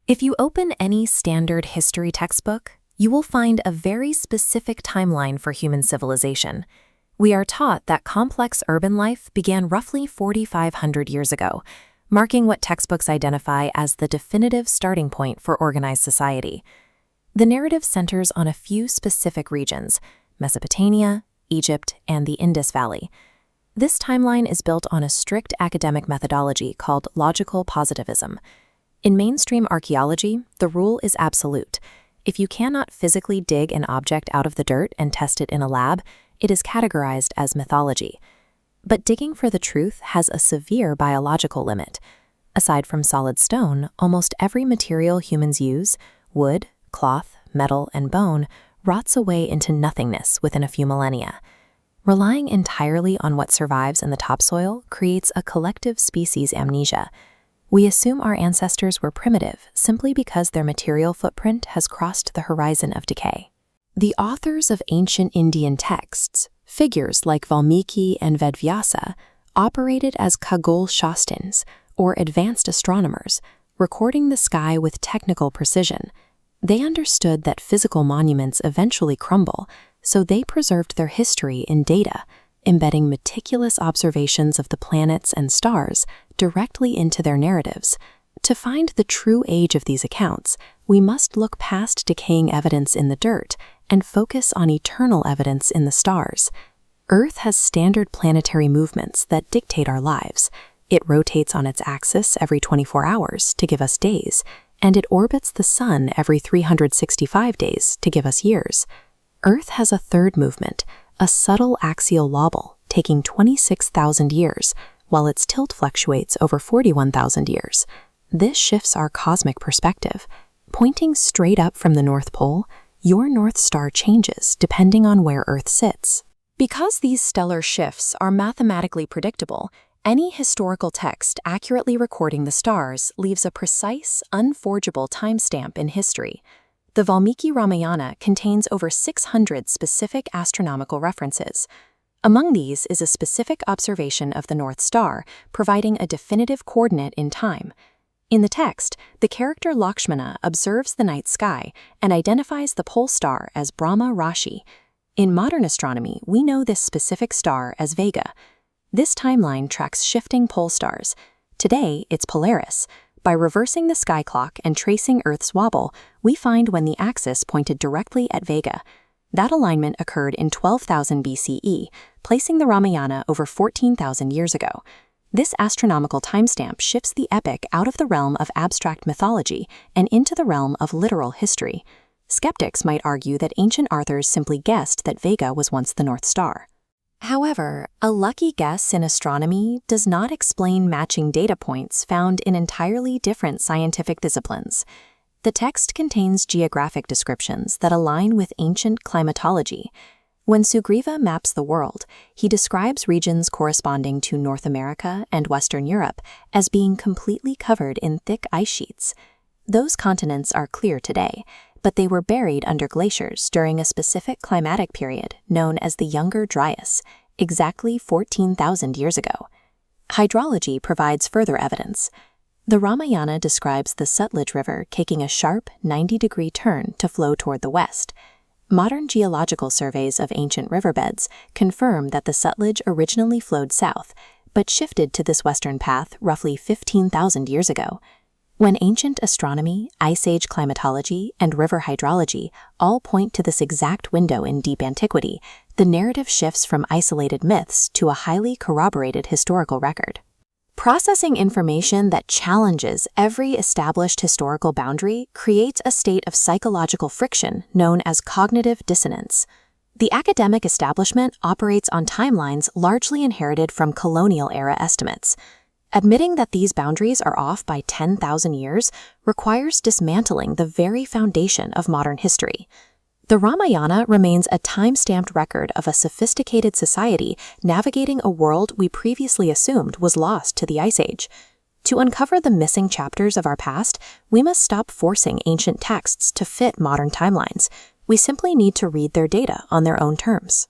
If you open any standard history textbook, you will find a very specific timeline for human civilization. We are taught that complex urban life began roughly 4,500 years ago, marking what textbooks identify as the definitive starting point for organized society. The narrative centers on a few specific regions: Mesopotamia, Egypt, and the Indus Valley. This timeline is built on a strict academic methodology called logical positivism. In mainstream archaeology, the rule is absolute. If you cannot physically dig an object out of the dirt and test it in a lab, it is categorized as mythology. But digging for the truth has a severe biological limit. Aside from solid stone, almost every material humans use, wood, cloth, metal, and bone, rots away into nothingness within a few millennia. Relying entirely on what survives in the topsoil creates a collective species amnesia. We assume our ancestors were primitive simply because their material footprint has crossed the horizon of decay. The authors of ancient Indian texts, figures like Valmiki and Vedvyasa, operated as Khagol Shastins, or advanced astronomers, recording the sky with technical precision. They understood that physical monuments eventually crumble, so they preserved their history in data, embedding meticulous observations of the planets and stars directly into their narratives. To find the true age of these accounts, we must look past decaying evidence in the dirt and focus on eternal evidence in the stars. Earth has standard planetary movements that dictate our lives. It rotates on its axis every 24 hours to give us days, and it orbits the sun every 365 days to give us years. Earth has a third movement, a subtle axial wobble, taking 26,000 years, while its tilt fluctuates over 41,000 years. This shifts our cosmic perspective. Pointing straight up from the North Pole, your North Star changes depending on where Earth sits. Because these stellar shifts are mathematically predictable, any historical text accurately recording the stars leaves a precise, unforgeable timestamp in history. The Valmiki Ramayana contains over 600 specific astronomical references. Among these is a specific observation of the North Star, providing a definitive coordinate in time. In the text, the character Lakshmana observes the night sky and identifies the pole star as Brahma Rashi. In modern astronomy, we know this specific star as Vega. This timeline tracks shifting pole stars. Today, it's Polaris. By reversing the sky clock and tracing Earth's wobble, we find when the axis pointed directly at Vega. That alignment occurred in 12,000 BCE, placing the Ramayana over 14,000 years ago. This astronomical timestamp shifts the epic out of the realm of abstract mythology and into the realm of literal history. Skeptics might argue that ancient authors simply guessed that Vega was once the North Star. However, a lucky guess in astronomy does not explain matching data points found in entirely different scientific disciplines. The text contains geographic descriptions that align with ancient climatology. When Sugriva maps the world, he describes regions corresponding to North America and Western Europe as being completely covered in thick ice sheets. Those continents are clear today, but they were buried under glaciers during a specific climatic period known as the Younger Dryas, exactly 14,000 years ago. Hydrology provides further evidence. The Ramayana describes the Sutlej River taking a sharp 90-degree turn to flow toward the west. Modern geological surveys of ancient riverbeds confirm that the Sutlej originally flowed south, but shifted to this western path roughly 15,000 years ago. When ancient astronomy, Ice Age climatology, and river hydrology all point to this exact window in deep antiquity, the narrative shifts from isolated myths to a highly corroborated historical record. Processing information that challenges every established historical boundary creates a state of psychological friction known as cognitive dissonance. The academic establishment operates on timelines largely inherited from colonial-era estimates. Admitting that these boundaries are off by 10,000 years requires dismantling the very foundation of modern history. The Ramayana remains a time-stamped record of a sophisticated society navigating a world we previously assumed was lost to the Ice Age. To uncover the missing chapters of our past, we must stop forcing ancient texts to fit modern timelines. We simply need to read their data on their own terms.